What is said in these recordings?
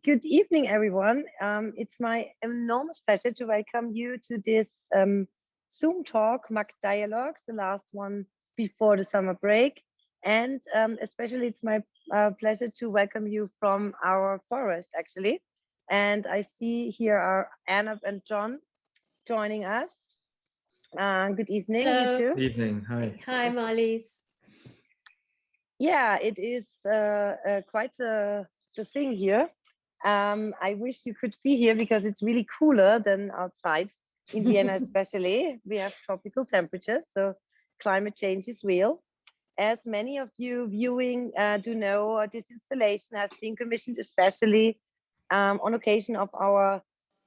Good evening, everyone. It's my enormous pleasure to welcome you to this Zoom talk, MAK Dialogues, the last one before the summer break. And especially it's my pleasure to welcome you from our forest, actually. And I see here are Anab and Jon joining us. Good evening, Hello. you two. Good evening, hi. Hi, Marlies. Yeah, it is quite the thing here. I wish you could be here because it's really cooler than outside in Vienna, especially. We have tropical temperatures, so climate change is real. As many of you viewing do know, this installation has been commissioned especially on occasion of our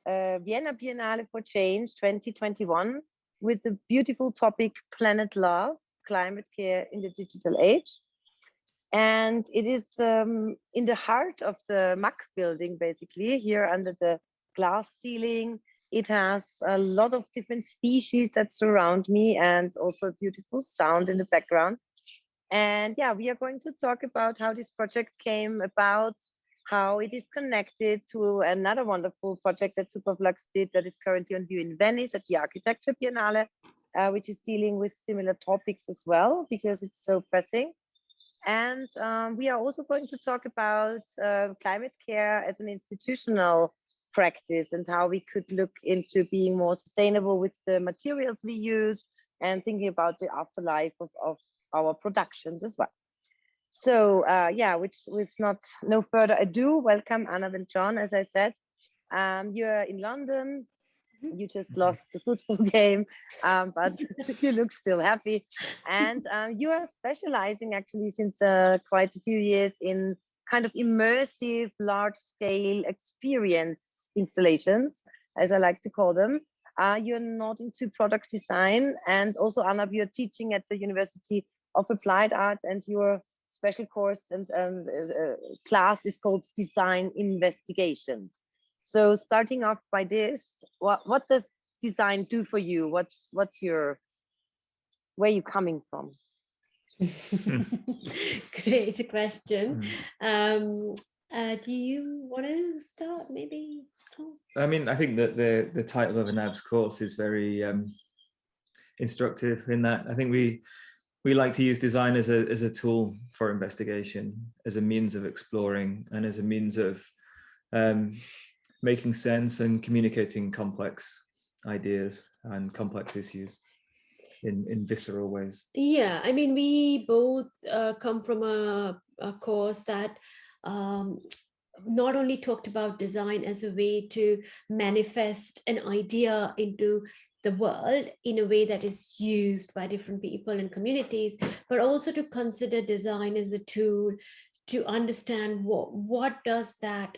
Vienna Biennale for Change 2021 with the beautiful topic Planet Love, Climate Care in the Digital Age. And it is in the heart of the MAK building, basically, here under the glass ceiling. It has a lot of different species that surround me and also beautiful sound in the background. And yeah, we are going to talk about how this project came about, how it is connected to another wonderful project that Superflux did that is currently on view in Venice at the Architecture Biennale, which is dealing with similar topics as well, because it's so pressing. And we are also going to talk about climate care as an institutional practice and how we could look into being more sustainable with the materials we use and thinking about the afterlife of our productions as well. So yeah, with no further ado, welcome Anab and Jon. As I said, you're in London. You just lost the football game, but you look still happy. And you are specializing actually since quite a few years in kind of immersive, large-scale experience installations, as I like to call them. You're not into product design. And also, Anab, you're teaching at the University of Applied Arts, and your special course and class is called Design Investigations. So starting off by this, what does design do for you? What's your, where are you coming from? Great question. Do you want to start maybe? I mean, I think that the title of Anab's course is very instructive in that I think we like to use design as a tool for investigation, as a means of exploring and as a means of making sense and communicating complex ideas and complex issues in visceral ways. Yeah, I mean, we both come from a course that not only talked about design as a way to manifest an idea into the world in a way that is used by different people and communities, but also to consider design as a tool to understand what does that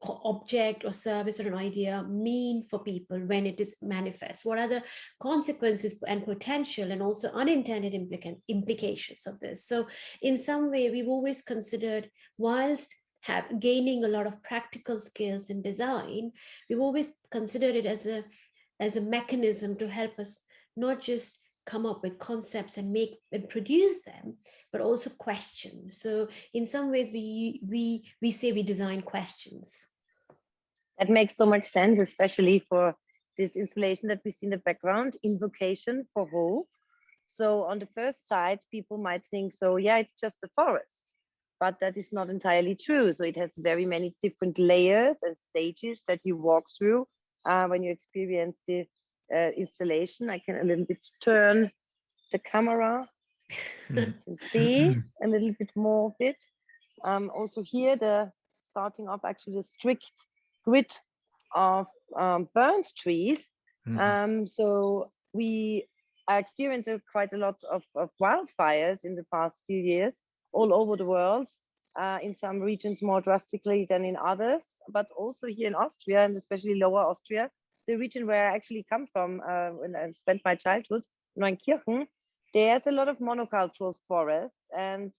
object or service or an idea mean for people when it is manifest. What are the consequences and potential and also unintended implications of this? So in some way, we've always considered, whilst gaining a lot of practical skills in design, we've always considered it as a mechanism to help us not just come up with concepts and make and produce them, but also question. So in some ways, we say we design questions. That makes so much sense, especially for this installation that we see in the background, Invocation for Hope. So on the first sight, people might think, so yeah, it's just a forest, but that is not entirely true. So it has very many different layers and stages that you walk through when you experience the installation. I can a little bit turn the camera to see a little bit more of it. Also here, the starting off actually the strict grid of burnt trees. So we experienced quite a lot of wildfires in the past few years all over the world, in some regions more drastically than in others, but also here in Austria, and especially Lower Austria, the region where I actually come from when I spent my childhood, Neunkirchen. There's a lot of monocultural forests, and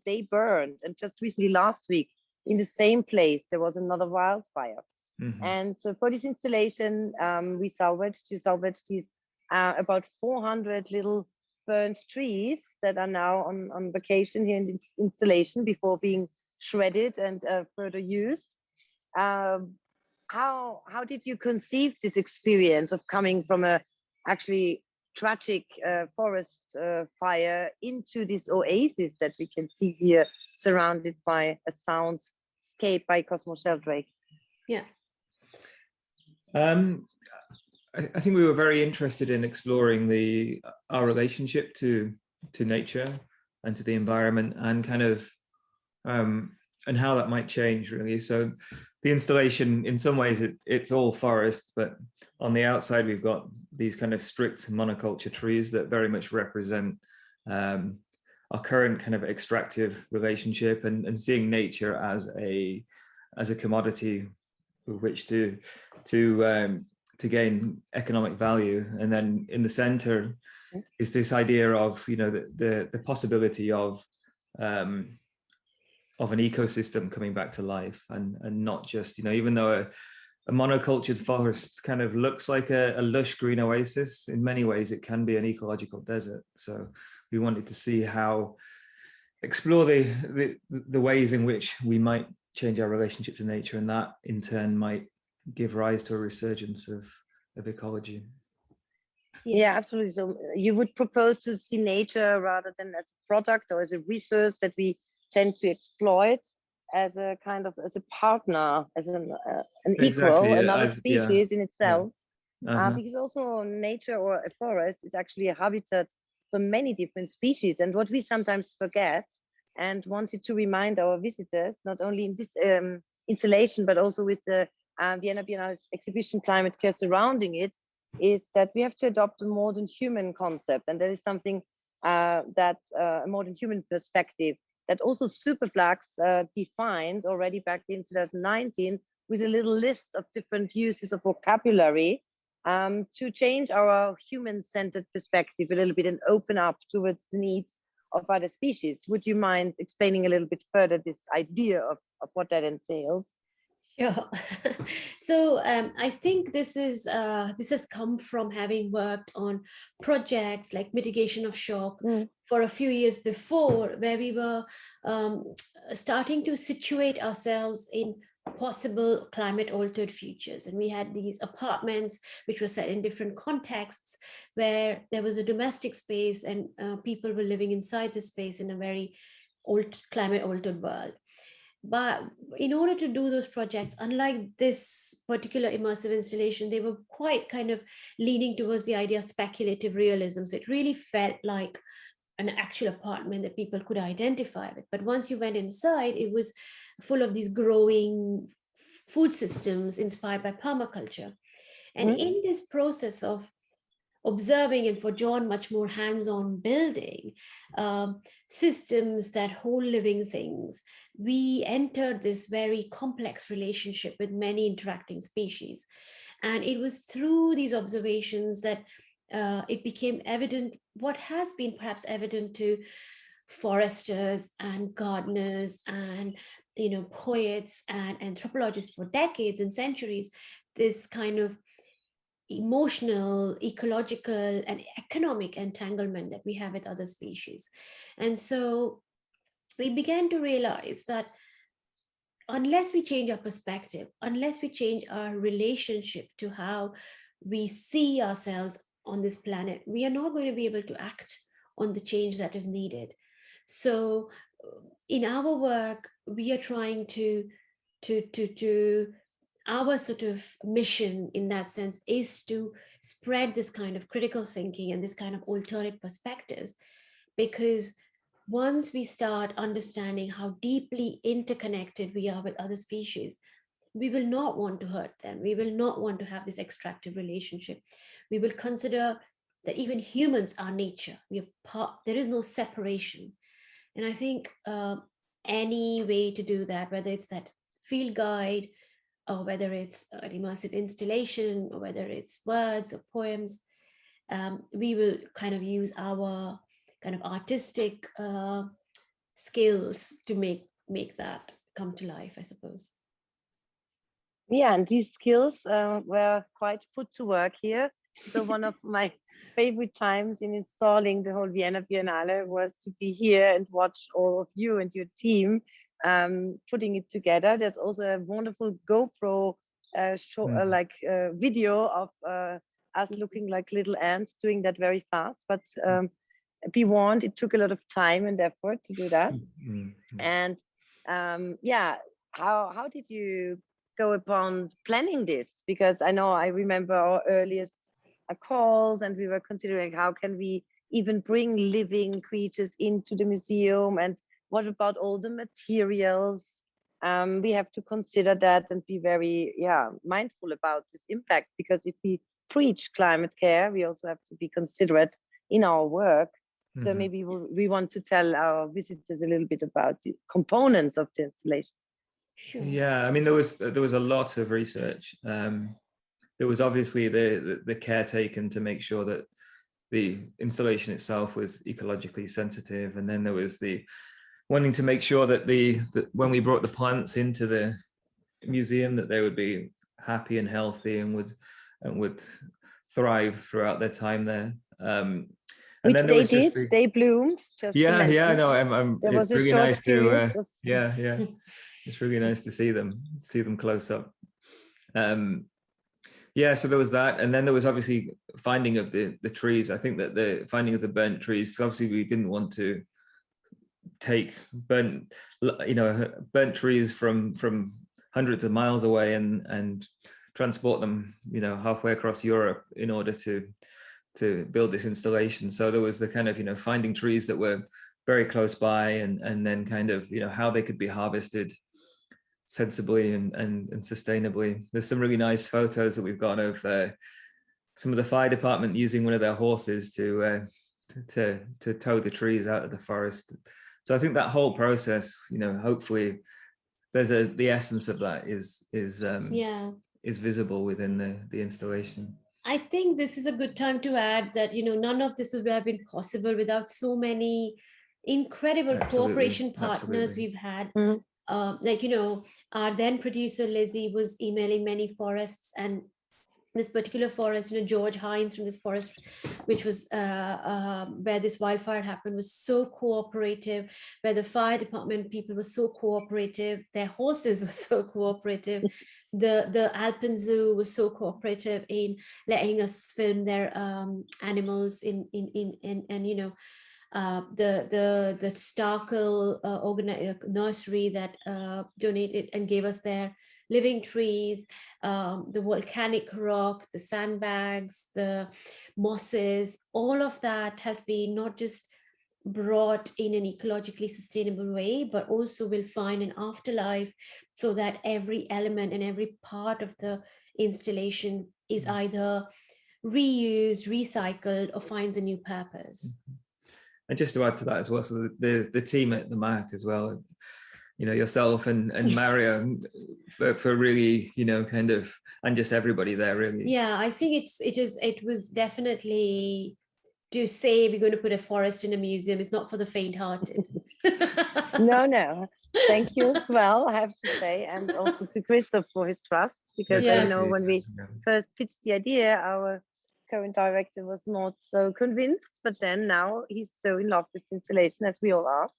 they burned. And just recently, last week, in the same place, there was another wildfire. And so for this installation, we salvaged these about 400 little burnt trees that are now on vacation here in this installation before being shredded and further used. how did you conceive this experience of coming from a actually tragic forest fire into this oasis that we can see here, surrounded by a soundscape by Cosmo Sheldrake? Yeah. I think we were very interested in exploring our relationship to nature and to the environment, and kind of and how that might change, really. So the installation, in some ways, it's all forest, but on the outside we've got these kind of strict monoculture trees that very much represent our current kind of extractive relationship, and seeing nature as a commodity with which to gain economic value. And then in the center is this idea of, you know, the possibility of an ecosystem coming back to life, and not just, you know, even though a monocultured forest kind of looks like a lush green oasis, in many ways it can be an ecological desert. So we wanted to see explore the ways in which we might change our relationship to nature, and that in turn might give rise to a resurgence of ecology. Yeah, absolutely. So you would propose to see nature rather than as a product or as a resource that we tend to exploit, as a kind of as a partner, as an Exactly, equal, another species in itself. Uh-huh. Because also nature or a forest is actually a habitat for many different species. And what we sometimes forget, and wanted to remind our visitors, not only in this installation, but also with the Vienna Biennale's exhibition Climate Care surrounding it, is that we have to adopt a modern human concept. And that is something that's a modern human perspective that also Superflux defined already back in 2019 with a little list of different uses of vocabulary to change our human-centered perspective a little bit and open up towards the needs of other species. Would you mind explaining a little bit further this idea of what that entails? Sure. So I think this has come from having worked on projects like mitigation of shock for a few years before, where we were starting to situate ourselves in possible climate altered futures. And we had these apartments which were set in different contexts, where there was a domestic space and people were living inside the space in a very climate altered world. But in order to do those projects, unlike this particular immersive installation, they were quite kind of leaning towards the idea of speculative realism. So it really felt like an actual apartment that people could identify with. But once you went inside, it was full of these growing food systems inspired by permaculture. And in this process of observing, and for Jon, much more hands-on building systems that hold living things, we entered this very complex relationship with many interacting species. And it was through these observations that it became evident what has been perhaps evident to foresters and gardeners and, you know, poets and anthropologists for decades and centuries, this kind of emotional, ecological, and economic entanglement that we have with other species. And so we began to realize that unless we change our perspective, unless we change our relationship to how we see ourselves on this planet, we are not going to be able to act on the change that is needed. So in our work, we are trying to our sort of mission in that sense is to spread this kind of critical thinking and this kind of alternate perspectives, because once we start understanding how deeply interconnected we are with other species, we will not want to hurt them. We will not want to have this extractive relationship. We will consider that even humans are nature. We are part, there is no separation. And I think any way to do that, whether it's that field guide, or whether it's an immersive installation, or whether it's words or poems, we will kind of use our kind of artistic skills to make that come to life, I suppose. Yeah, and these skills were quite put to work here. So one of my favorite times in installing the whole Vienna Biennale was to be here and watch all of you and your team putting it together. There's also a wonderful GoPro video of us looking like little ants doing that very fast. But be warned, it took a lot of time and effort to do that. And yeah, how did you go upon planning this? Because I remember our earliest calls, and we were considering how can we even bring living creatures into the museum, and what about all the materials? We have to consider that and be very mindful about this impact, because if we preach climate care, we also have to be considerate in our work. So maybe we want to tell our visitors a little bit about the components of the installation. Sure. Yeah, I mean, there was a lot of research. There was obviously the care taken to make sure that the installation itself was ecologically sensitive, and then there was the wanting to make sure that when we brought the plants into the museum, that they would be happy and healthy and would thrive throughout their time there. And which then there was they did. just They bloomed. Just yeah, to yeah. No, there was it's a really short nice period to of... yeah. It's really nice to see them close up. Yeah, so there was that, and then there was obviously finding of the trees. I think that the finding of the burnt trees, because obviously we didn't want to take burnt trees from hundreds of miles away and transport them, halfway across Europe in order to build this installation. So there was the kind of, finding trees that were very close by, and then kind of, how they could be harvested sensibly and sustainably. There's some really nice photos that we've got of some of the fire department using one of their horses to tow the trees out of the forest. So I think that whole process, hopefully there's the essence of that is visible within the installation. I think this is a good time to add that, none of this would have been possible without so many incredible cooperation partners we've had. Our then producer Lizzie was emailing many forests, and this particular forest, George Hines from this forest, which was where this wildfire happened, was so cooperative, where the fire department people were so cooperative, their horses were so cooperative, the Alpen Zoo was so cooperative in letting us film their animals the Starkel nursery that donated and gave us their living trees, the volcanic rock, the sandbags, the mosses, all of that has been not just brought in an ecologically sustainable way, but also will find an afterlife, so that every element and every part of the installation is either reused, recycled, or finds a new purpose. And just to add to that as well, so the team at the MAK as well, yourself and Mario for really, kind of, and just everybody there really. Yeah, I think it was definitely, to say we're going to put a forest in a museum is not for the faint-hearted. No. Thank you as well, I have to say, and also to Christoph for his trust, because I know when we first pitched the idea, our current director was not so convinced, but then now he's so in love with the installation, as we all are.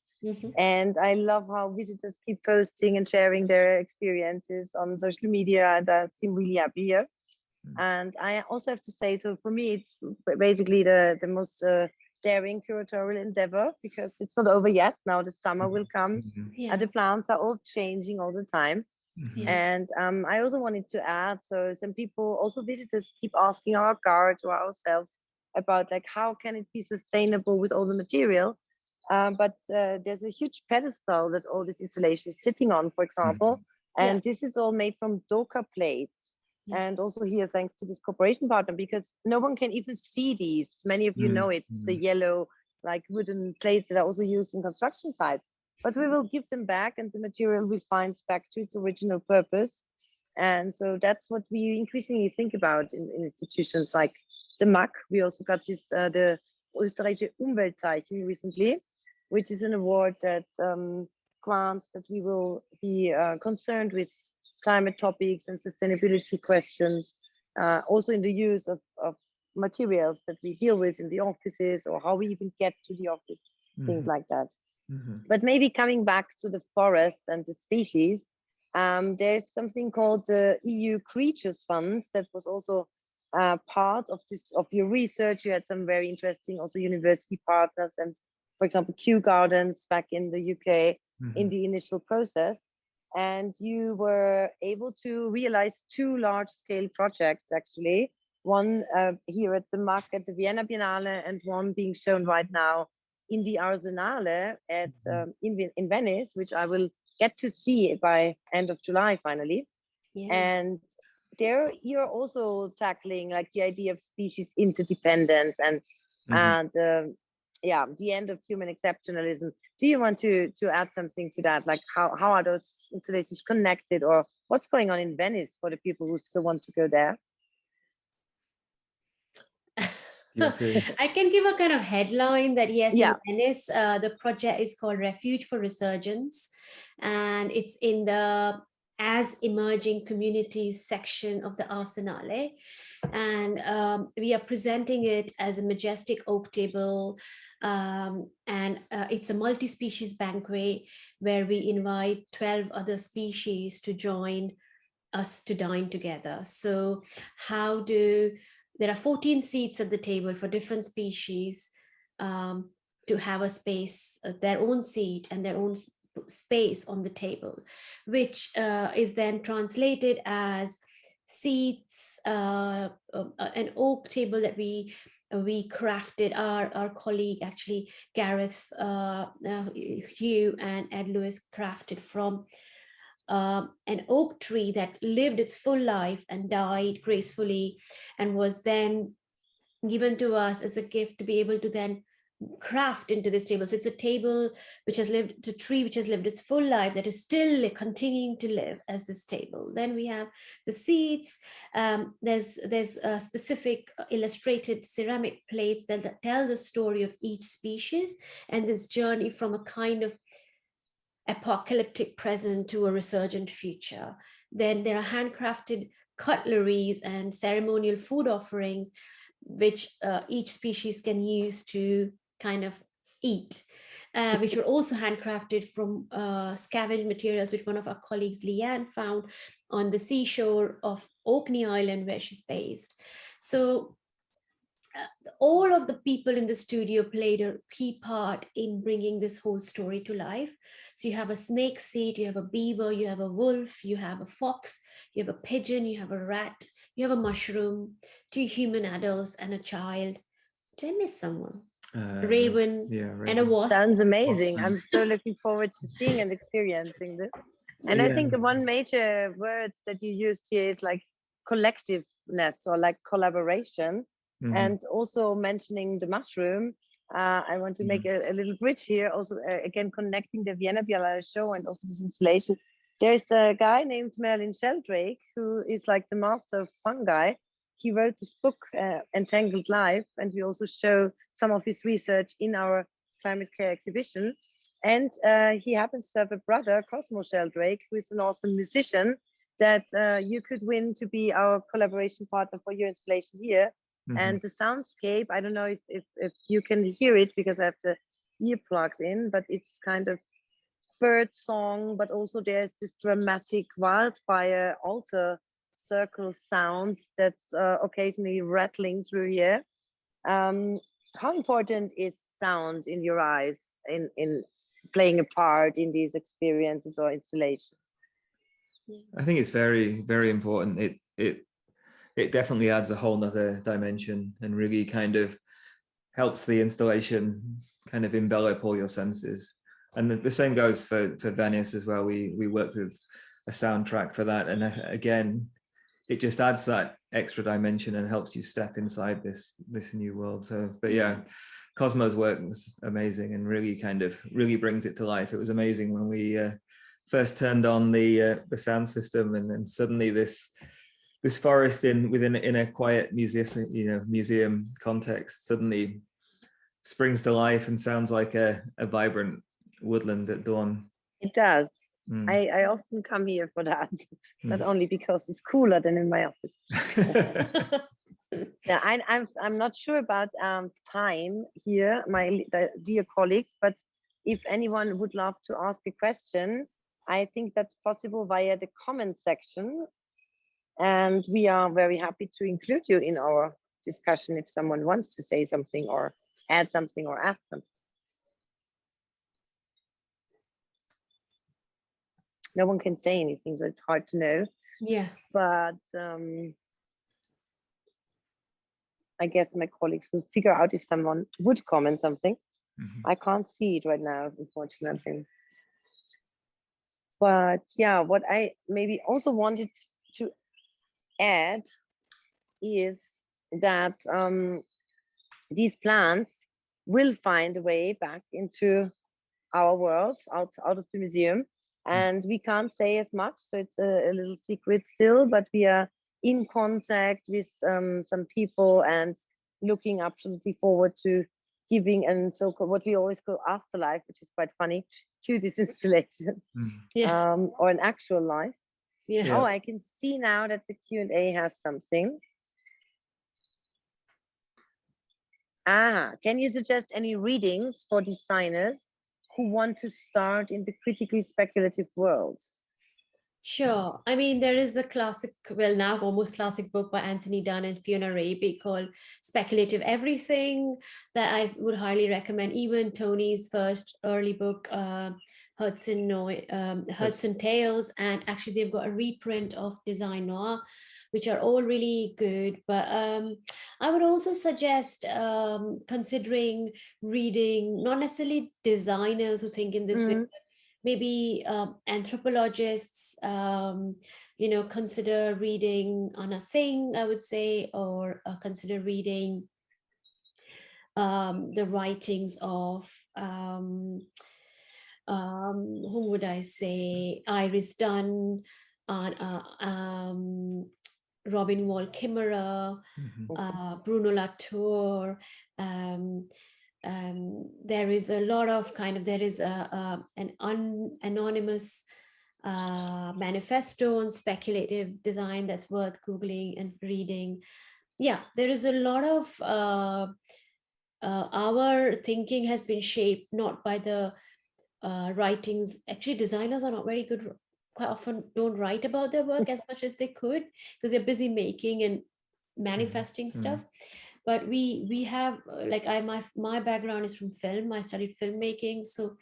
And I love how visitors keep posting and sharing their experiences on social media, and I seem really happy here. And I also have to say, so for me, it's basically the most daring curatorial endeavor, because it's not over yet. Now the summer will come, and the plants are all changing all the time. And I also wanted to add, so some people, also visitors, keep asking our guards or ourselves about how can it be sustainable with all the material. But there's a huge pedestal that all this installation is sitting on, for example, and this is all made from Doka plates. And also here, thanks to this cooperation partner, because no one can even see these. Many of you know it's the yellow, wooden plates that are also used in construction sites. But we will give them back, and the material will find back to its original purpose. And so that's what we increasingly think about in institutions like the MAK. We also got this the österreichische Umweltzeichen recently, which is an award that grants that we will be concerned with climate topics and sustainability questions, also in the use of materials that we deal with in the offices, or how we even get to the office, things like that. But maybe coming back to the forest and the species, there's something called the EU Creatures Fund that was also part of your research. You had some very interesting also university partners and, for example, Kew Gardens back in the UK in the initial process. And you were able to realize 2 large-scale projects, actually. One here at the MAK at the Vienna Biennale, and one being shown right now in the Arsenale at in Venice, which I will get to see by end of July finally. Yeah. And there you're also tackling like the idea of species interdependence and the end of human exceptionalism. Do you want to add something to that? Like how are those installations connected, or what's going on in Venice for the people who still want to go there? I can give a kind of headline that yes, Yeah. in Venice, the project is called Refuge for Resurgence, and it's in the As Emerging Communities section of the Arsenale. And we are presenting it as a majestic oak table, and it's a multi-species banquet where we invite 12 other species to join us to dine together. So there are 14 seats at the table for different species to have a space, their own seat and their own space on the table, which is then translated as seats, an oak table that we crafted. Our colleague, actually, Gareth Hugh and Ed Lewis, crafted from an oak tree that lived its full life and died gracefully, and was then given to us as a gift to be able to then craft into this table. So it's a table which has lived, it's a tree which has lived its full life that is still continuing to live as this table. Then we have the seats. There's specific illustrated ceramic plates that tell the story of each species and this journey from a kind of apocalyptic present to a resurgent future. Then there are handcrafted cutleries and ceremonial food offerings, which each species can use to kind of eat, which were also handcrafted from scavenged materials, which one of our colleagues, Leanne, found on the seashore of Orkney Island, where she's based. So all of the people in the studio played a key part in bringing this whole story to life. So you have a snake seat, you have a beaver, you have a wolf, you have a fox, you have a pigeon, you have a rat, you have a mushroom, 2 human adults and a child. Did I miss someone? Raven, and a wasp. Sounds amazing. I'm so looking forward to seeing and experiencing this. And I think one major word that you used here is like collectiveness or like collaboration. And also mentioning the mushroom, I want to make a little bridge here, also again connecting the Vienna Biennale show and also this installation. There's a guy named Merlin Sheldrake who is like the master of fungi. He wrote this book, Entangled Life, and we also show some of his research in our climate care exhibition. And he happens to have a brother, Cosmo Sheldrake, who is an awesome musician that you could win to be our collaboration partner for your installation here. And the soundscape, I don't know if you can hear it because I have the earplugs in, but it's kind of bird song, but also there's this dramatic wildfire altar circle sound that's occasionally rattling through here. How important is sound in your eyes in playing a part in these experiences or installations? I think it's very, very important. It definitely adds a whole nother dimension and really kind of helps the installation kind of envelop all your senses. And the same goes for Venice as well. We worked with a soundtrack for that. And again, it just adds that extra dimension and helps you step inside this new world. So, but yeah, Cosmo's work was amazing and really brings it to life. It was amazing when we first turned on the sound system, and then suddenly this forest in a quiet museum context suddenly springs to life and sounds like a vibrant woodland at dawn. It does. I often come here for that, not only because it's cooler than in my office. Yeah, I'm not sure about time here, my dear colleagues, but if anyone would love to ask a question, I think that's possible via the comment section. And we are very happy to include you in our discussion if someone wants to say something or add something or ask something. No one can say anything, so it's hard to know. Yeah. But I guess my colleagues will figure out if someone would comment something. I can't see it right now, unfortunately. But yeah, what I maybe also wanted to add is that these plants will find a way back into our world, out of the museum. And we can't say as much, so it's a little secret still, but we are in contact with some people and looking absolutely forward to giving and so-called what we always call afterlife, which is quite funny, to this installation. Yeah. Or an actual life. Yeah. Oh, I can see now that the Q&A has something. Can you suggest any readings for designers who want to start in the critically speculative world? Sure. I mean, there is a classic, well, now almost classic book by Anthony Dunn and Fiona Raby called Speculative Everything that I would highly recommend. Even Tony's first early book, Hudson Tales, and actually they've got a reprint of Design Noir, which are all really good. But I would also suggest considering reading, not necessarily designers who think in this way, maybe anthropologists, consider reading Anna Singh, I would say, or consider reading the writings of, whom would I say, Iris Dunn, Robin Wall Kimmerer, Bruno Latour. There is a lot of there is an anonymous manifesto on speculative design that's worth Googling and reading. Yeah, there is a lot of our thinking has been shaped not by the writings. Actually, designers are not very good, quite often don't write about their work as much as they could because they're busy making and manifesting stuff. But we have, my background is from film. I studied filmmaking, so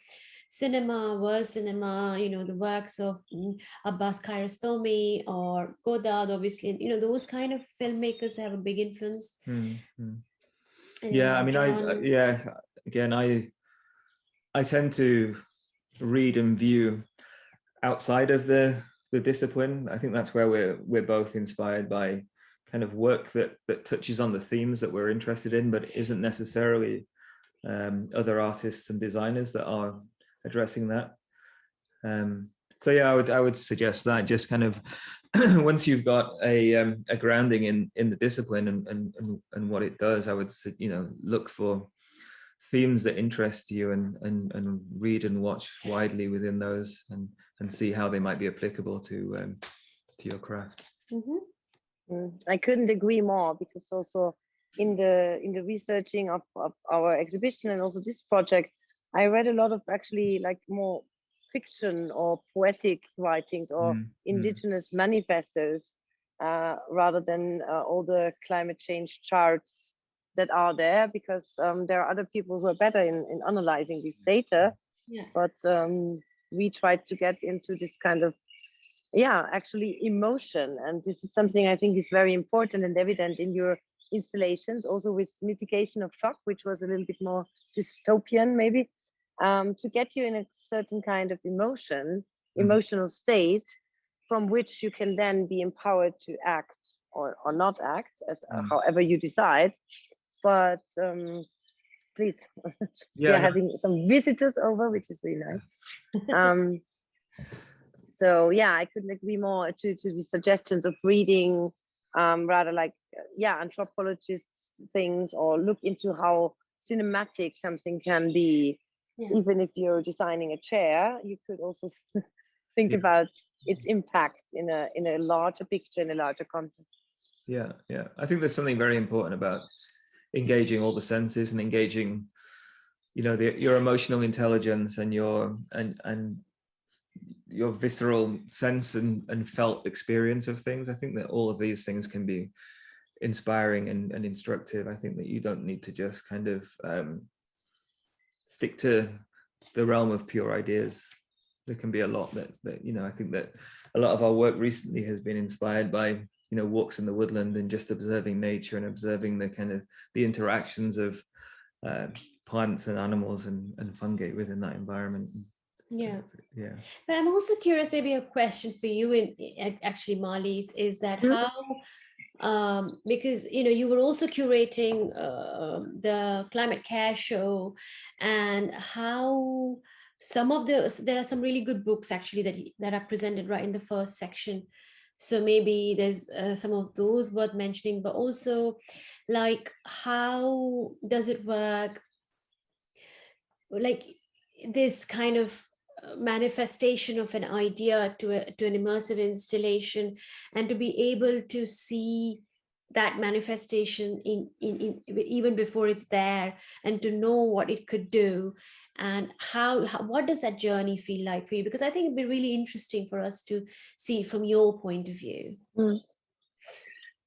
cinema, world cinema, the works of Abbas Kiarostami or Godard, obviously, those kind of filmmakers have a big influence. Yeah, I mean, I tend to read and view outside of the discipline. I think that's where we're both inspired by kind of work that touches on the themes that we're interested in, but isn't necessarily other artists and designers that are addressing that. So yeah, I would suggest that just kind of once you've got a grounding in the discipline and what it does, I would look for themes that interest you and read and watch widely within those and see how they might be applicable to your craft. I couldn't agree more, because also in the researching of our exhibition and also this project, I read a lot of actually more fiction or poetic writings or indigenous manifestos rather than all the climate change charts that are there, because there are other people who are better in analyzing this data. But we tried to get into this kind of actually emotion, and this is something I think is very important and evident in your installations, also with mitigation of shock, which was a little bit more dystopian maybe, to get you in a certain kind of emotional state from which you can then be empowered to act or not act as however you decide. But please, we are having some visitors over, which is really nice. So yeah, I couldn't agree more to the suggestions of reading rather anthropologist things, or look into how cinematic something can be. Even if you're designing a chair, you could also think about its impact in a larger picture, in a larger context. Yeah, I think there's something very important about engaging all the senses and engaging you know, your emotional intelligence and your your visceral sense and felt experience of things. I think that all of these things can be inspiring and instructive. I think that you don't need to just kind of stick to the realm of pure ideas. There can be a lot that you know, I think that a lot of our work recently has been inspired by, you know, walks in the woodland and just observing nature and observing the kind of the interactions of plants and animals and fungi within that environment. Yeah. But I'm also curious, maybe a question for you actually, Marlies, is that how because you know, you were also curating the climate care show, and how some of there are some really good books actually that are presented right in the first section. So maybe there's some of those worth mentioning, but also like, how does it work? Like this kind of manifestation of an idea to an immersive installation, and to be able to see that manifestation in even before it's there, and to know what it could do, and how what does that journey feel like for you? Because I think it'd be really interesting for us to see from your point of view.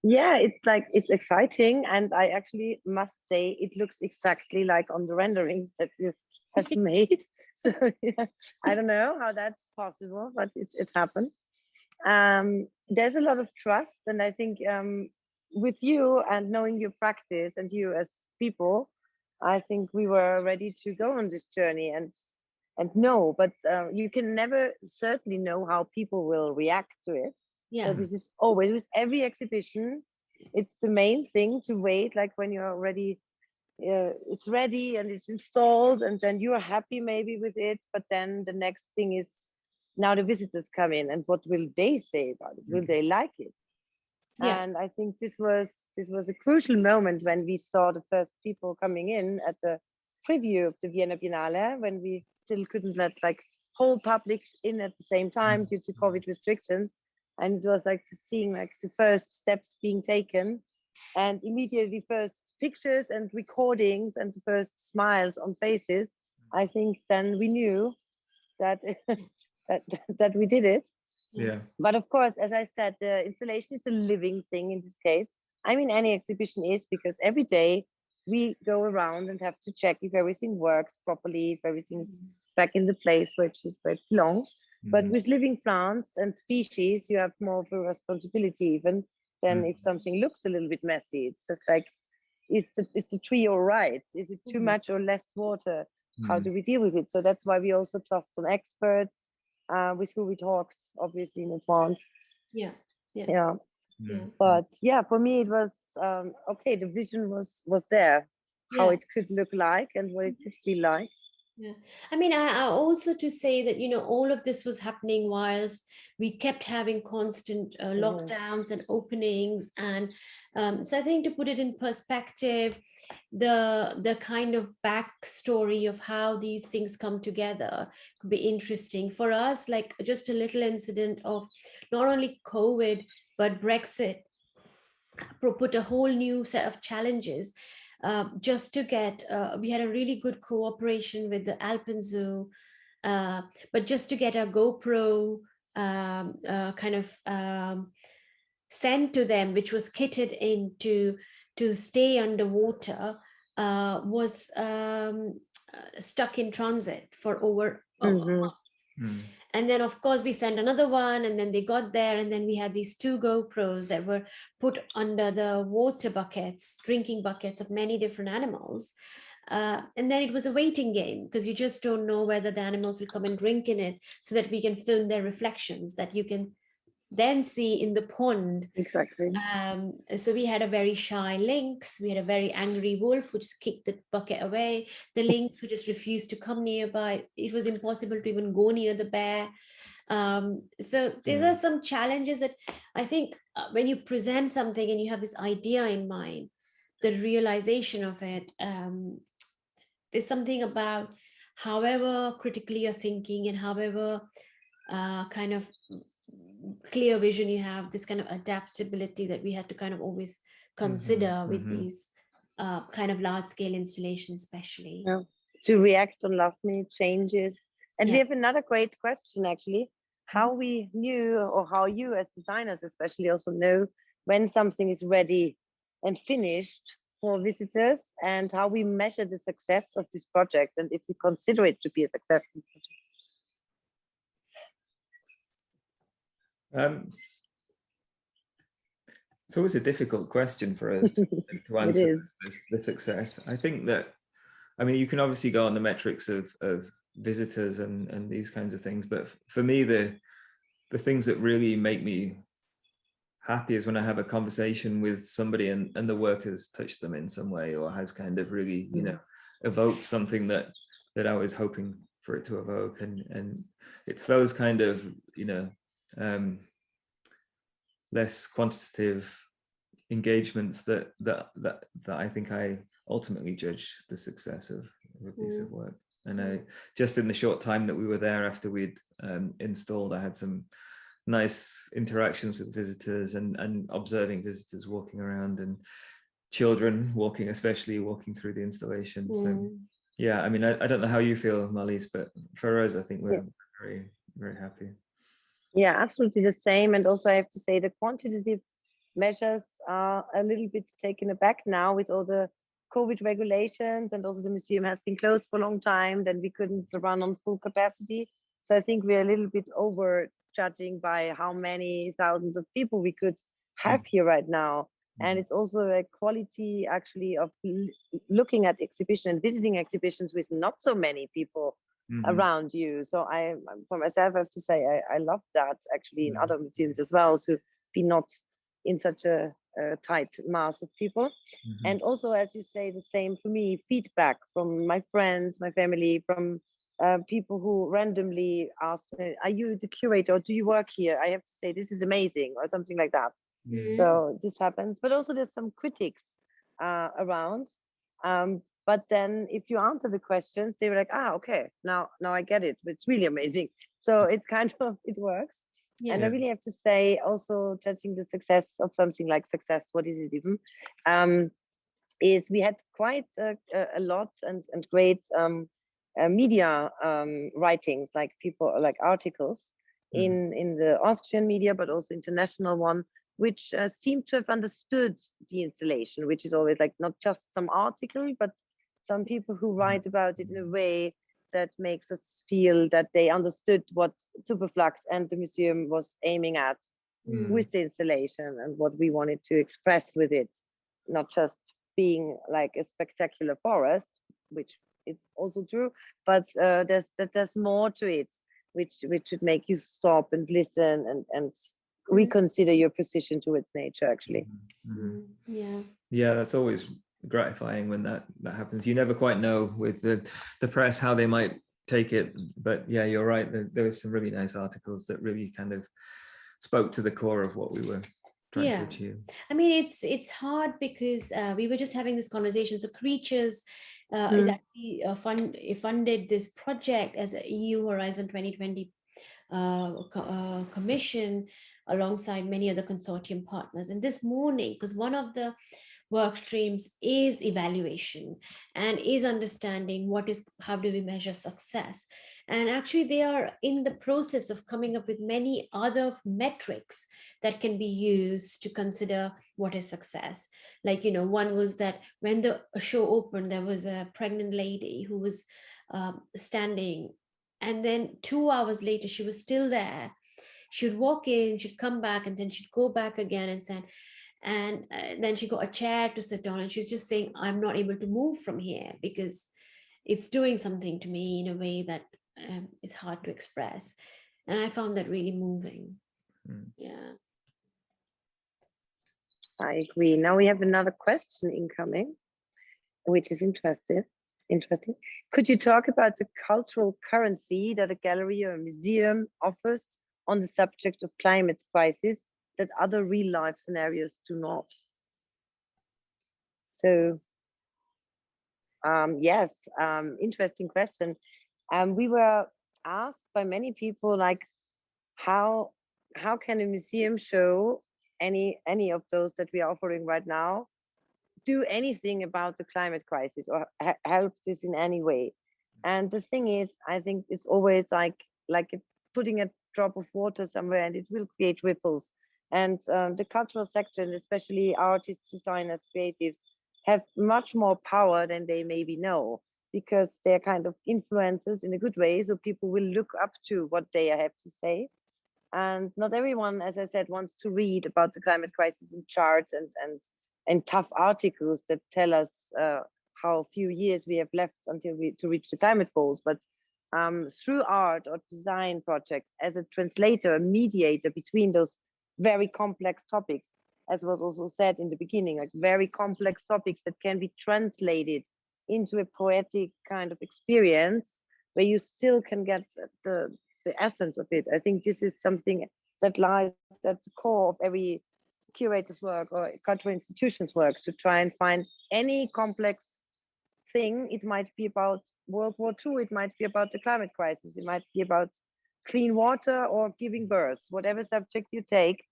Yeah, it's exciting, and I actually must say it looks exactly like on the renderings that you have made. So yeah, I don't know how that's possible, but it happened. There's a lot of trust, and I think with you and knowing your practice and you as people, I think we were ready to go on this journey and know. But you can never certainly know how people will react to it. Yeah. So this is always with every exhibition. It's the main thing to wait, like when you're already it's ready and it's installed, and then you are happy maybe with it, but then the next thing is now the visitors come in, and what will they say about it? Will they like it? Yeah. And I think this was a crucial moment when we saw the first people coming in at the preview of the Vienna Biennale, when we still couldn't let like whole public in at the same time due to COVID restrictions, and it was like seeing like the first steps being taken, and immediately first pictures and recordings and the first smiles on faces. I think then we knew that that we did it. Yeah. But of course, as I said, the installation is a living thing in this case. I mean, any exhibition is, because every day we go around and have to check if everything works properly, if everything's back in the place where it belongs. But with living plants and species, you have more of a responsibility even than if something looks a little bit messy. It's just like, is the tree all right? Is it too much or less water? How do we deal with it? So that's why we also trust on experts with who we talked, obviously, in advance. Yeah. But yeah, for me it was okay. The vision was there, how it could look like and what it could feel like. Yeah, I mean, I also to say that, you know, all of this was happening whilst we kept having constant lockdowns and openings, and so I think, to put it in perspective, the kind of backstory of how these things come together could be interesting for us. Like just a little incident of not only COVID but Brexit put a whole new set of challenges. Just to get, we had a really good cooperation with the Alpenzoo, but just to get a GoPro sent to them, which was kitted in to stay underwater, was stuck in transit for over a month. And then, of course, we sent another one, and then they got there, and then we had these 2 GoPros that were put under the water buckets, drinking buckets of many different animals. And then it was a waiting game, because you just don't know whether the animals will come and drink in it, so that we can film their reflections that you can then see in the pond. Exactly. So we had a very shy lynx, we had a very angry wolf who just kicked the bucket away, the lynx who just refused to come nearby. It was impossible to even go near the bear. So these are some challenges that I think when you present something and you have this idea in mind, the realization of it, there's something about however critically you're thinking and however kind of clear vision you have, this kind of adaptability that we had to kind of always consider with these kind of large scale installations, especially. to react on last minute changes. And we Yeah. have another great question actually, how we knew, or how you as designers especially also know when something is ready and finished for visitors, and how we measure the success of this project, and if we consider it to be a successful Um, it's always a difficult question for us to project. answer the success. I think that, I mean, you can obviously go on the metrics of visitors and these kinds of things, but for me, the things that really make me happy is when I have a conversation with somebody and the work has touched them in some way, or has kind of really, you know, evoked something that I was hoping for it to evoke. And it's those kind of, you know, less quantitative engagements that I think I ultimately judge the success of a piece of work. And I just, in the short time that we were there after we'd installed, I had some nice interactions with visitors and observing visitors walking around, and children walking, especially walking through the installation. So yeah, I mean, I don't know how you feel, Marlies, but for us, I think we're very, very happy. Yeah, absolutely the same. And also I have to say the quantitative measures are a little bit taken aback now with all the COVID regulations, and also the museum has been closed for a long time, then we couldn't run on full capacity. So I think we're a little bit over judging by how many thousands of people we could have here right now. And it's also a quality actually of looking at exhibition and visiting exhibitions with not so many people around you. So I, for myself, I have to say, I love that actually in other museums as well, to be not in such a tight mass of people. And also, as you say, the same for me, feedback from my friends, my family, from people who randomly ask me, are you the curator, or do you work here? I have to say, this is amazing, or something like that. So this happens, but also there's some critics around. But then if you answer the questions, they were like, okay, now I get it. It's really amazing. So it's kind of, it works. Yeah. And I really have to say, also judging the success of something like success, what is it even? Is we had quite a lot and great media writings, like people, like articles in the Austrian media, but also international one, which seem to have understood the installation, which is always like not just some article, but some people who write about it in a way that makes us feel that they understood what Superflux and the museum was aiming at with the installation, and what we wanted to express with it, not just being like a spectacular forest, which is also true, but there's more to it, which should make you stop and listen and reconsider your position towards nature, actually. Yeah, that's always gratifying when that happens. You never quite know with the press how they might take it, but yeah, you're right, there was some really nice articles that really kind of spoke to the core of what we were trying to achieve. I mean, it's hard because we were just having this conversation. So Creatures is actually funded this project as a EU Horizon 2020 commission alongside many other consortium partners. And this morning, because one of the work streams is evaluation and is understanding how do we measure success. And actually they are in the process of coming up with many other metrics that can be used to consider what is success. Like, you know, one was that when the show opened, there was a pregnant lady who was standing, and then 2 hours later she was still there. She'd walk in, she'd come back, and then she'd go back again and stand. And then she got a chair to sit on, and she's just saying, I'm not able to move from here because it's doing something to me in a way that it's hard to express. And I found that really moving. Yeah, I agree. Now we have another question incoming, which is interesting. Could you talk about the cultural currency that a gallery or a museum offers on the subject of climate crisis that other real life scenarios do not? So yes, interesting question. We were asked by many people, like, how can a museum show any of those that we are offering right now do anything about the climate crisis, or help this in any way? And the thing is, I think it's always like putting a drop of water somewhere, and it will create ripples. And the cultural sector, and especially artists, designers, creatives, have much more power than they maybe know, because they're kind of influencers in a good way. So people will look up to what they have to say. And not everyone, as I said, wants to read about the climate crisis in charts and tough articles that tell us how few years we have left until to reach the climate goals. But through art or design projects, as a translator, a mediator between those very complex topics, as was also said in the beginning, like very complex topics that can be translated into a poetic kind of experience where you still can get the essence of it. I think this is something that lies at the core of every curator's work or cultural institution's work, to try and find any complex thing. It might be about World War II, it might be about the climate crisis, it might be about clean water or giving birth. Whatever subject you take,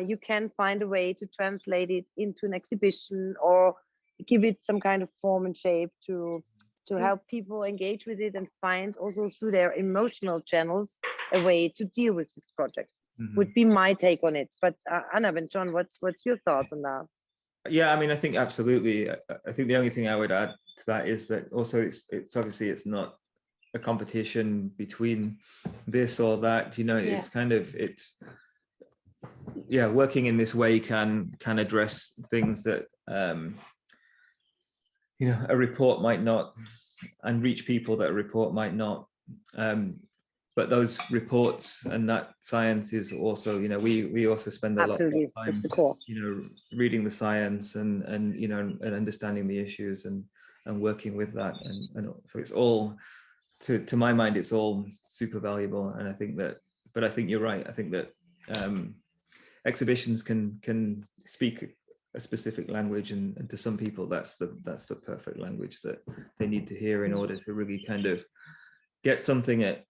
you can find a way to translate it into an exhibition or give it some kind of form and shape to help people engage with it and find also through their emotional channels a way to deal with this project. Would be my take on it. But Anab and Jon, what's your thoughts on that? Yeah, I mean, I think absolutely. I think the only thing I would add to that is that also it's obviously it's not a competition between this or that. You know, it's kind of working in this way can address things that you know, a report might not, and reach people that a report might not. But those reports and that science is also, you know, we also spend a lot of time, you know, reading the science and you know, and understanding the issues and working with that, and so it's all, to my mind, it's all super valuable. And I think that, but I think you're right. I think that exhibitions can speak a specific language, and to some people that's the perfect language that they need to hear in order to really kind of get something at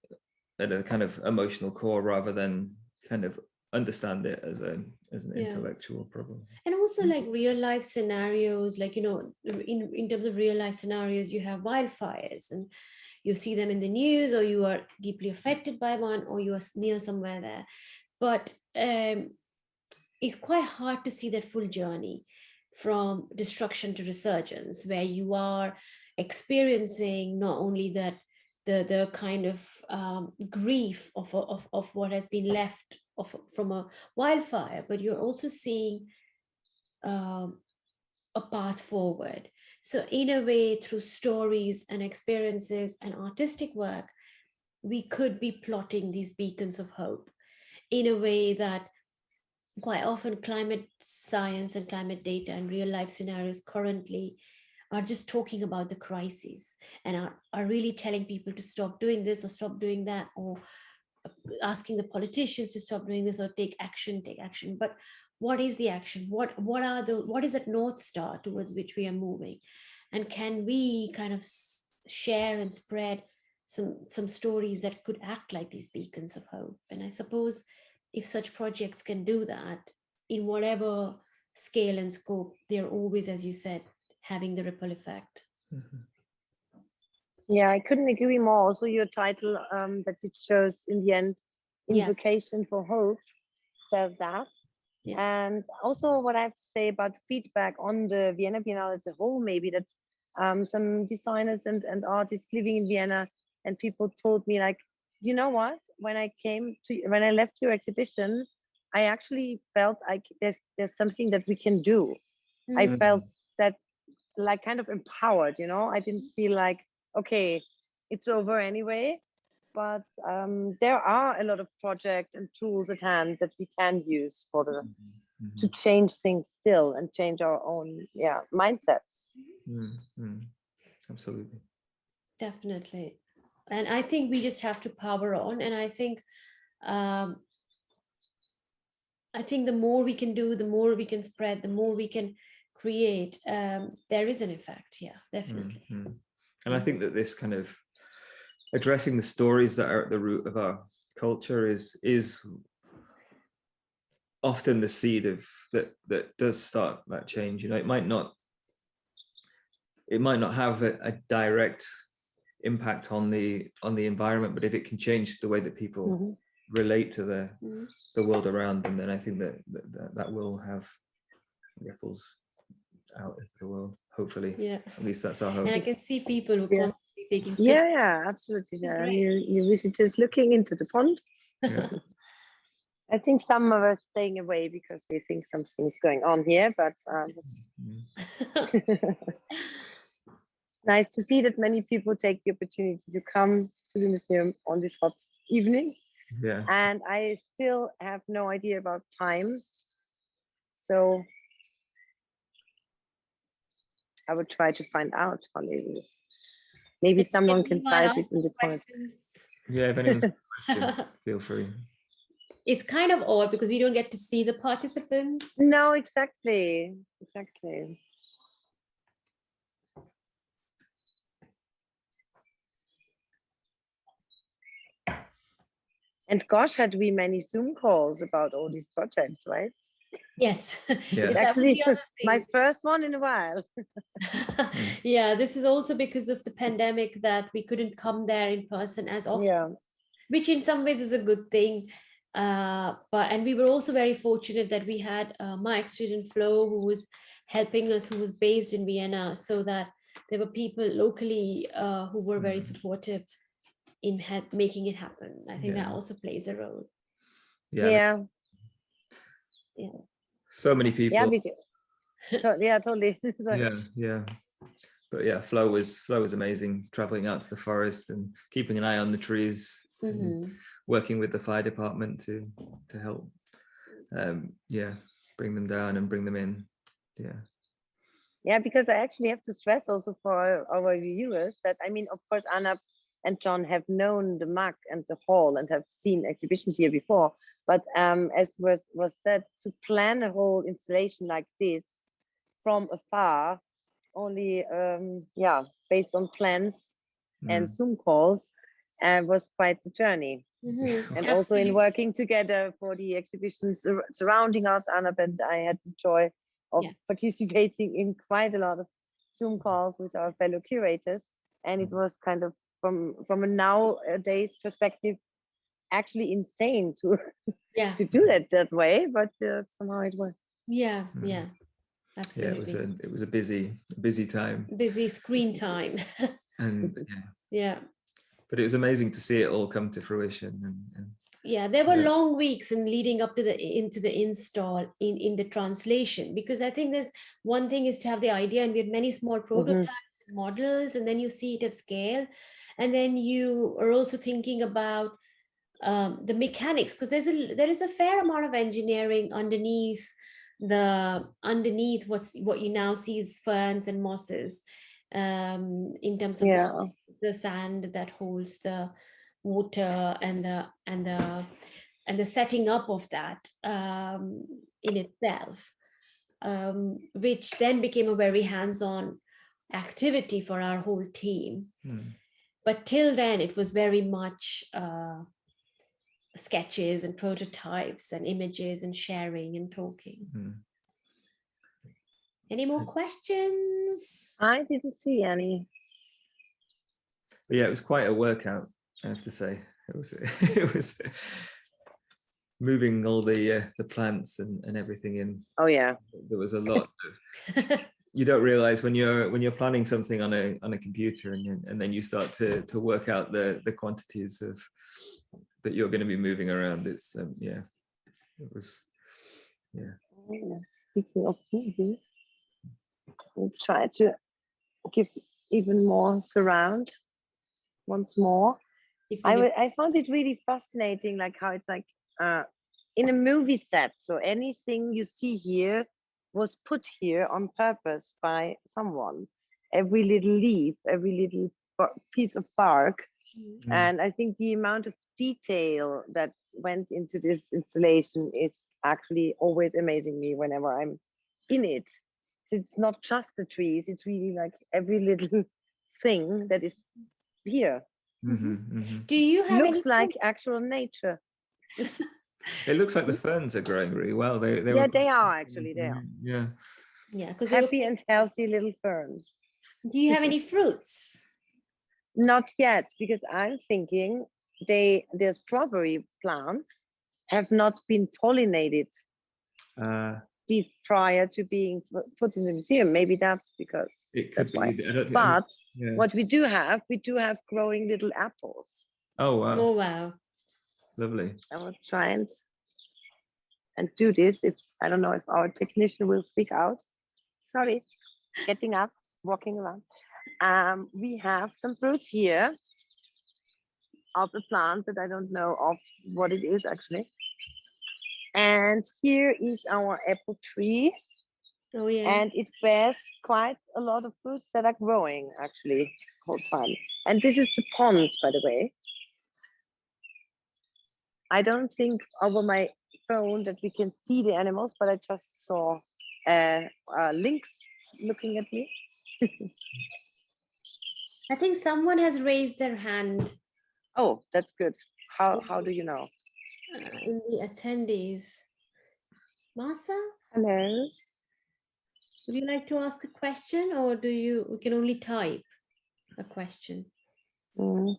a kind of emotional core, rather than kind of understand it as an intellectual problem. And also like real life scenarios, like, you know, in terms of real life scenarios, you have wildfires and you see them in the news, or you are deeply affected by one, or you are near somewhere there. But it's quite hard to see that full journey from destruction to resurgence, where you are experiencing not only that the kind of grief of what has been left from a wildfire, but you're also seeing a path forward. So in a way, through stories and experiences and artistic work, we could be plotting these beacons of hope in a way that quite often climate science and climate data and real life scenarios currently are just talking about the crises and are really telling people to stop doing this or stop doing that, or asking the politicians to stop doing this or take action. But what is the action? What is that North Star towards which we are moving? And can we kind of share and spread some stories that could act like these beacons of hope? And I suppose if such projects can do that in whatever scale and scope, they're always, as you said, having the ripple effect. Yeah, I couldn't agree more. Also, your title that you chose in the end, Invocation for Hope, says that. And also what I have to say about feedback on the Vienna Biennale as a whole, maybe that some designers and artists living in Vienna and people told me, like, you know what, when I left your exhibitions, I actually felt like there's something that we can do. I felt that, like, kind of empowered, you know. I didn't feel like, okay, it's over anyway, but there are a lot of projects and tools at hand that we can use for to change things still and change our own mindset. Absolutely, definitely. And I think we just have to power on. And I think the more we can do, the more we can spread, the more we can create, there is an effect. Yeah, definitely. And I think that this kind of addressing the stories that are at the root of our culture is often the seed of that does start that change. You know, it might not have a direct impact on the environment, but if it can change the way that people relate to the world around them, then I think that will have ripples out into the world, hopefully. Yeah, at least that's our hope. and I can see people who constantly taking pictures. Yeah, absolutely. Yeah. You visitors looking into the pond. Yeah. I think some of us staying away because they think something's going on here, but nice to see that many people take the opportunity to come to the museum on this hot evening. Yeah. And I still have no idea about time, so I would try to find out how late it is. Maybe someone can type it in the comments. Yeah, if anyone's got a question, feel free. It's kind of odd because we don't get to see the participants. No, exactly. Exactly. And gosh, had we many Zoom calls about all these projects, right? Yes. Yeah. It's actually my first one in a while. Yeah, this is also because of the pandemic that we couldn't come there in person as often, which in some ways is a good thing. And we were also very fortunate that we had my student Flo, who was helping us, who was based in Vienna, so that there were people locally who were very supportive in making it happen. I think that also plays a role. Yeah. So many people. Yeah, totally. Yeah. But yeah, Flo was amazing, traveling out to the forest and keeping an eye on the trees, working with the fire department to help bring them down and bring them in. Yeah, because I actually have to stress also for our viewers that, I mean, of course, Anab and Jon have known the MAK and the hall and have seen exhibitions here before, but as was said, to plan a whole installation like this from afar, only based on plans and Zoom calls, was quite the journey. And also in working together for the exhibitions surrounding us, Anab and I had the joy of participating in quite a lot of Zoom calls with our fellow curators, and it was kind of from a nowadays perspective actually insane to do it that way, but somehow it worked. Absolutely. It was a busy time, busy screen time. And but it was amazing to see it all come to fruition. And there were long weeks and leading up to into the install in the translation, because I think there's one thing is to have the idea, and we had many small prototypes and models, and then you see it at scale, and then you are also thinking about the mechanics, because there is a fair amount of engineering underneath what you now see as ferns and mosses, in terms of the sand that holds the water and the setting up of that in itself, which then became a very hands-on activity for our whole team. But till then it was very much sketches and prototypes and images and sharing and talking. Any more questions? I didn't see any. But yeah, it was quite a workout, I have to say. It was moving all the plants and everything in. Oh yeah, there was a lot of, you don't realize when you're planning something on a computer, and then you start to work out the quantities of that you're going to be moving around. It's it was Speaking of moving, we'll try to give even more surround once more. I found it really fascinating, like how it's like in a movie set. So anything you see here was put here on purpose by someone. Every little leaf, every little piece of bark. And I think the amount of detail that went into this installation is actually always amazing me whenever I'm in it. It's not just the trees, it's really like every little thing that is here. Do you have looks like actual nature? It looks like the ferns are growing really well. They are actually. They are. Because happy and healthy little ferns. Do you have any fruits? Not yet, because I'm thinking the strawberry plants have not been pollinated prior to being put in the museum. Maybe that's because that's why. But what we do have growing little apples. Oh wow! Oh wow! Lovely. I will try and do this. If I don't know if our technician will freak out. Sorry, getting up, walking around. We have some fruits here of a plant that I don't know of what it is actually. And here is our apple tree. Oh yeah. And it bears quite a lot of fruits that are growing actually the whole time. And this is the pond, by the way. I don't think over my phone that we can see the animals, but I just saw lynx looking at me. I think someone has raised their hand. Oh, that's good. How do you know? In the attendees. Masa? Hello. Would you like to ask a question, or we can only type a question? Mm. I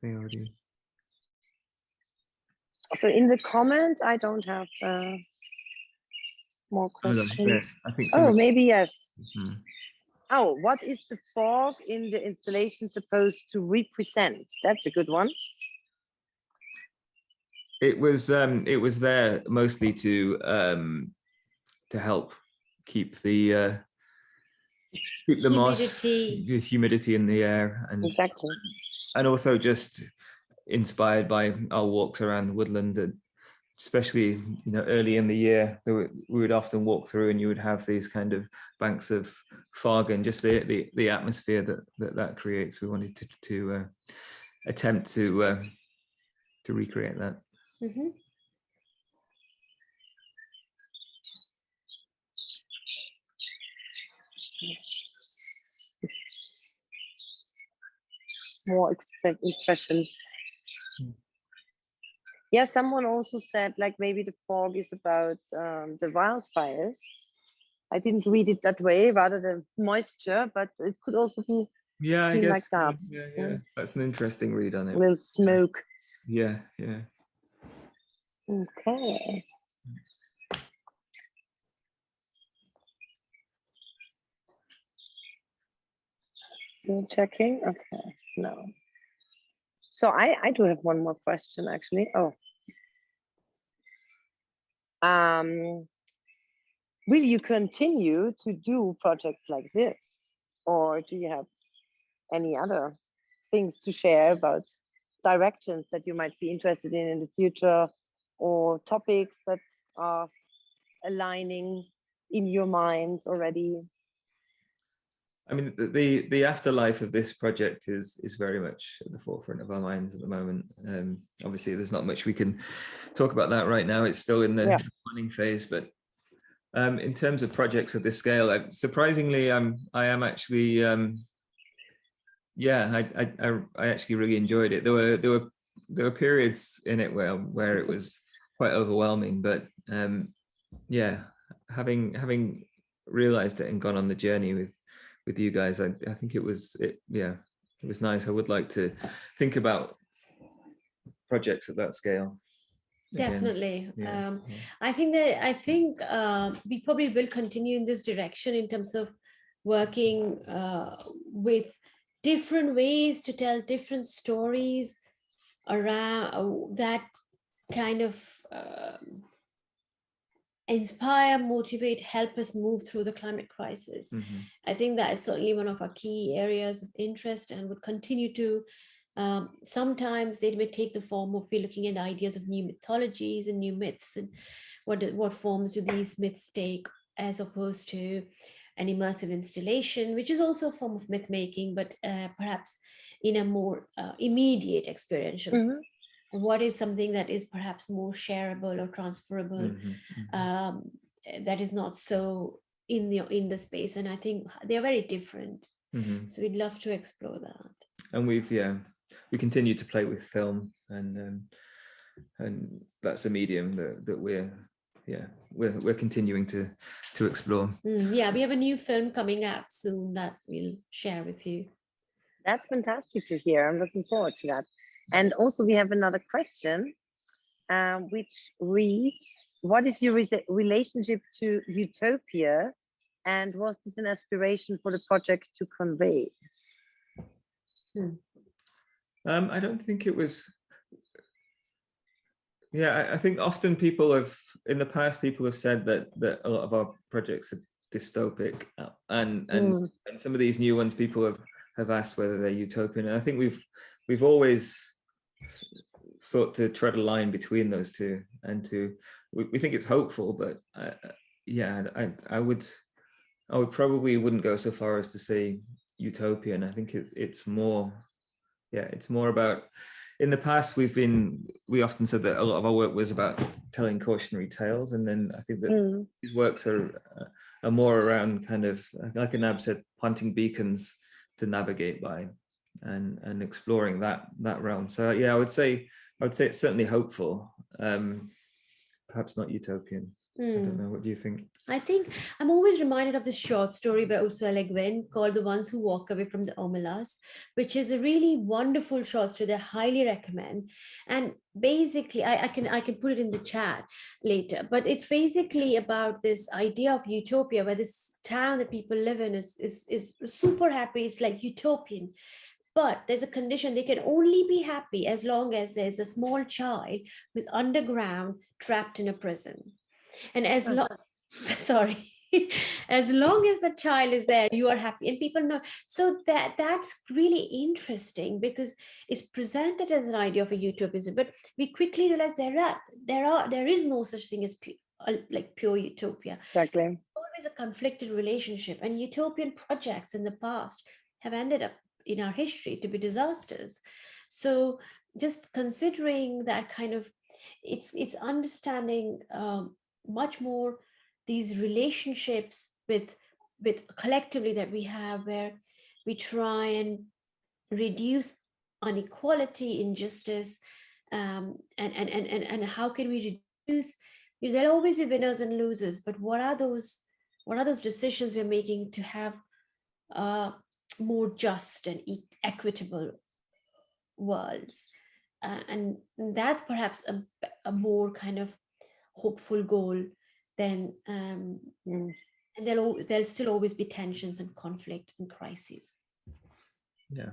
think already. So in the comments, I don't have more questions. I think maybe yes. Mm-hmm. Oh, what is the fog in the installation supposed to represent? That's a good one. It was there mostly to help keep the humidity in the air, and exactly, and also just inspired by our walks around the woodland, and especially early in the year we would often walk through and you would have these kind of banks of fog, and just the atmosphere that creates. We wanted to attempt to recreate that. Mm-hmm. More expressions. Yeah, someone also said like maybe the fog is about the wildfires. I didn't read it that way, rather than moisture, but it could also be I guess like that. Yeah. That's an interesting read on it. A little smoke. Yeah. Okay. Still checking. Okay. No. So I do have one more question actually. Oh. Will you continue to do projects like this, or do you have any other things to share about directions that you might be interested in the future, or topics that are aligning in your minds already? I mean, the afterlife of this project is very much at the forefront of our minds at the moment. Obviously, there's not much we can talk about that right now. It's still in the planning phase, but in terms of projects of this scale, surprisingly, I am actually, I actually really enjoyed it. There were periods in it where it was quite overwhelming, but having realized it and gone on the journey with you guys, I think it was nice. I would like to think about projects at that scale. Definitely. I think we probably will continue in this direction in terms of working with different ways to tell different stories around that kind of inspire, motivate, help us move through the climate crisis. Mm-hmm. I think that is certainly one of our key areas of interest, and would continue to. Sometimes they may take the form of we're looking at ideas of new mythologies and new myths, and what forms do these myths take, as opposed to an immersive installation, which is also a form of myth making, but perhaps in a more immediate experiential. Mm-hmm. What is something that is perhaps more shareable or transferable, that is not so in the space, and I think they're very different. So we'd love to explore that. And we continue to play with film, and that's a medium that we're continuing to explore. We have a new film coming out soon that we'll share with you. That's fantastic to hear. I'm looking forward to that. And also we have another question, which reads, what is your relationship to utopia? And was this an aspiration for the project to convey? I don't think it was. Yeah, I think often people have, in the past, people have said that a lot of our projects are dystopic, and some of these new ones, people have asked whether they're utopian. And I think we've always sought to tread a line between those two, and we think it's hopeful, but yeah, I would probably wouldn't go so far as to say utopian. I think it's more, yeah, it's more about, in the past we often said that a lot of our work was about telling cautionary tales, and then I think that these works are more around, kind of like Anab said, planting beacons to navigate by, and exploring that realm. So yeah, I would say it's certainly hopeful, perhaps not utopian. I don't know, what do you think? I think I'm always reminded of this short story by Ursula Le Guin called The Ones Who Walk Away from the Omelas, which is a really wonderful short story that I highly recommend. And basically, I can put it in the chat later, but it's basically about this idea of utopia, where this town that people live in is super happy. It's like utopian. But there's a condition: they can only be happy as long as there's a small child who's underground, trapped in a prison. And as long, sorry, as long as the child is there, you are happy, and people know. So that's really interesting, because it's presented as an idea of a utopianism, but we quickly realize there is no such thing as pure utopia. Exactly. Always a conflicted relationship, and utopian projects in the past have ended up in our history to be disasters. So just considering that kind of, it's understanding much more these relationships with collectively that we have, where we try and reduce inequality, injustice, and how can we reduce? There'll always be winners and losers, but what are those decisions we're making to have more just and equitable worlds? And that's perhaps a more kind of hopeful goal than and there'll still always be tensions and conflict and crises. Yeah.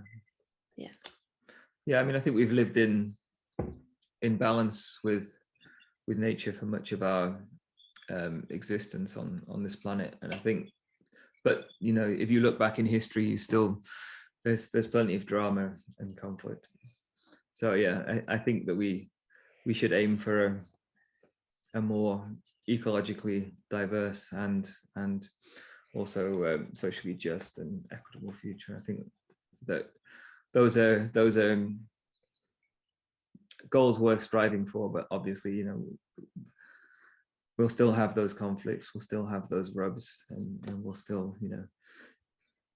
Yeah. I mean, I think we've lived in balance with nature for much of our existence on this planet, and I think, but you know, if you look back in history, you still there's plenty of drama and conflict. So yeah, I think that we should aim for a more ecologically diverse and also socially just and equitable future. I think that those are goals worth striving for, but obviously, you know, we'll still have those conflicts, we'll still have those rubs, and we'll still, you know,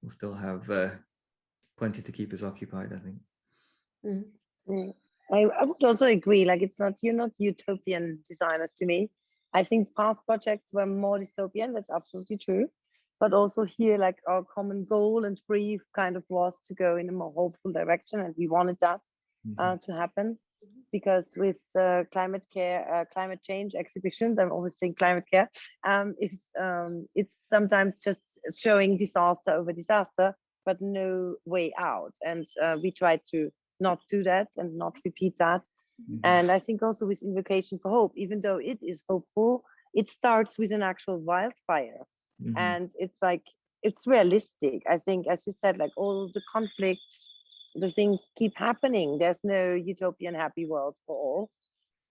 we'll still have plenty to keep us occupied, I think. I would also agree, like, you're not utopian designers to me. I think past projects were more dystopian, that's absolutely true. But also here, like, our common goal and brief kind of was to go in a more hopeful direction, and we wanted that to happen. Because with climate change exhibitions, I'm always saying climate care, it's sometimes just showing disaster over disaster, but no way out. And we try to not do that and not repeat that. And I think also with Invocation for Hope, even though it is hopeful, it starts with an actual wildfire. And it's like, it's realistic. I think, as you said, like, all the conflicts, the things keep happening. There's no utopian happy world for all,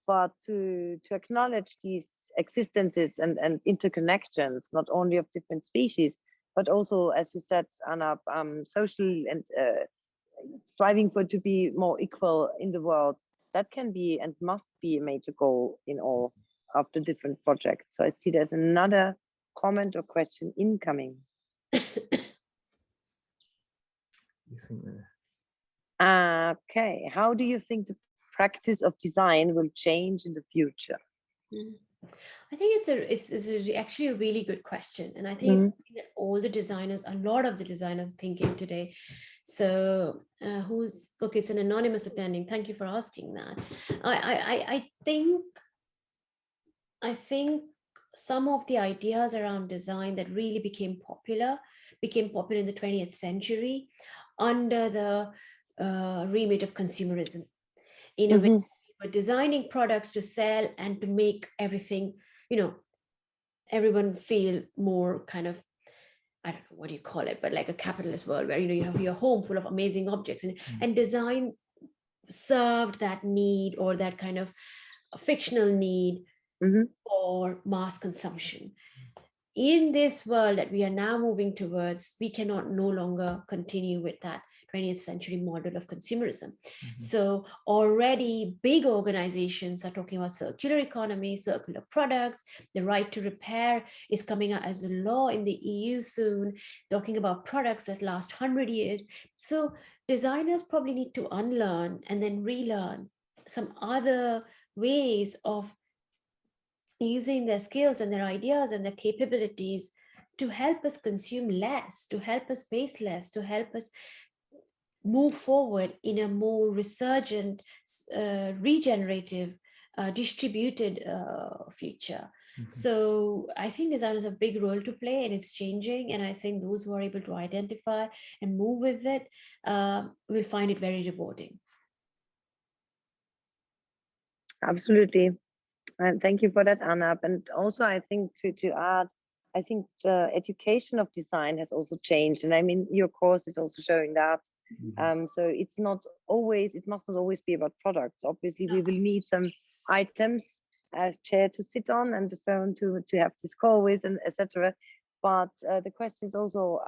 but to acknowledge these existences and interconnections, not only of different species, but also, as you said, Anab, social and striving for it to be more equal in the world. That can be and must be a major goal in all of the different projects. So I see there's another comment or question incoming. Okay, how do you think the practice of design will change in the future? I think it's actually a really good question, and I think it's something that all the designers, a lot of the designers, are thinking today. So, okay? It's an anonymous attending. Thank you for asking that. I think some of the ideas around design that really became popular in the 20th century under the remit of consumerism. In a way, we were designing products to sell and to make everything, everyone feel more kind of, I don't know, what do you call it, but like a capitalist world where, you have your home full of amazing objects, and design served that need, or that kind of fictional need for mass consumption. In this world that we are now moving towards, we cannot no longer continue with that 20th century model of consumerism. So already big organizations are talking about circular economy, circular products. The right to repair is coming out as a law in the EU soon, talking about products that last 100 years. So designers probably need to unlearn and then relearn some other ways of using their skills and their ideas and their capabilities to help us consume less, to help us waste less, to help us move forward in a more resurgent, regenerative, distributed future. So I think designers have a big role to play, and it's changing. And I think those who are able to identify and move with it will find it very rewarding. Absolutely. And thank you for that, Anab. And also, I think to add, I think the education of design has also changed. And I mean, your course is also showing that. So it must not always be about products. Obviously, we will need some items, a chair to sit on and a phone to have this call with, and etc. But the question is also,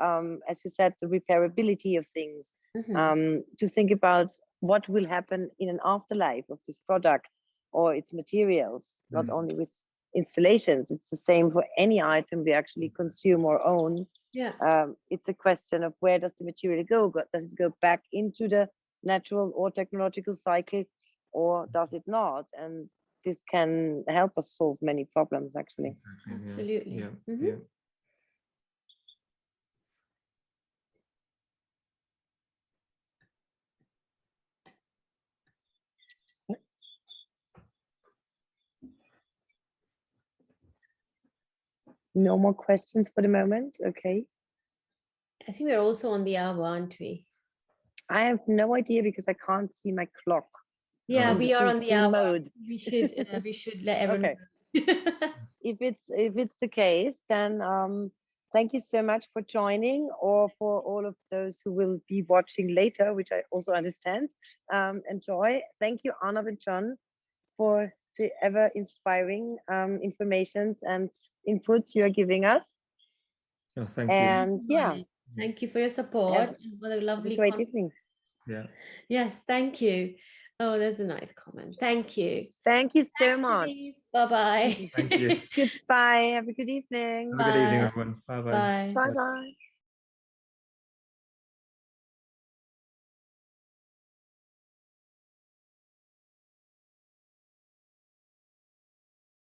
as you said, the repairability of things, to think about what will happen in an afterlife of this product or its materials, not only with installations. It's the same for any item we actually consume or own. It's a question of where does the material go? Does it go back into the natural or technological cycle, or does it not? And this can help us solve many problems, actually. Absolutely. No more questions for the moment. Okay. I think we're also on the hour, aren't we? I have no idea because I can't see my clock. Yeah, we are on the hour mode. We should let everyone know. If it's the case, then thank you so much for joining, or for all of those who will be watching later, which I also understand. Enjoy. Thank you, Anab and Jon, for the ever inspiring informations and inputs you are giving us. Oh, thank you. And thank you for your support. What a lovely, great evening. Yes, thank you. Oh, that's a nice comment. Thank you. Thank you so much. Bye-bye. Thank you. Goodbye. Have a good evening. Have a good evening, everyone. Bye-bye. Bye-bye.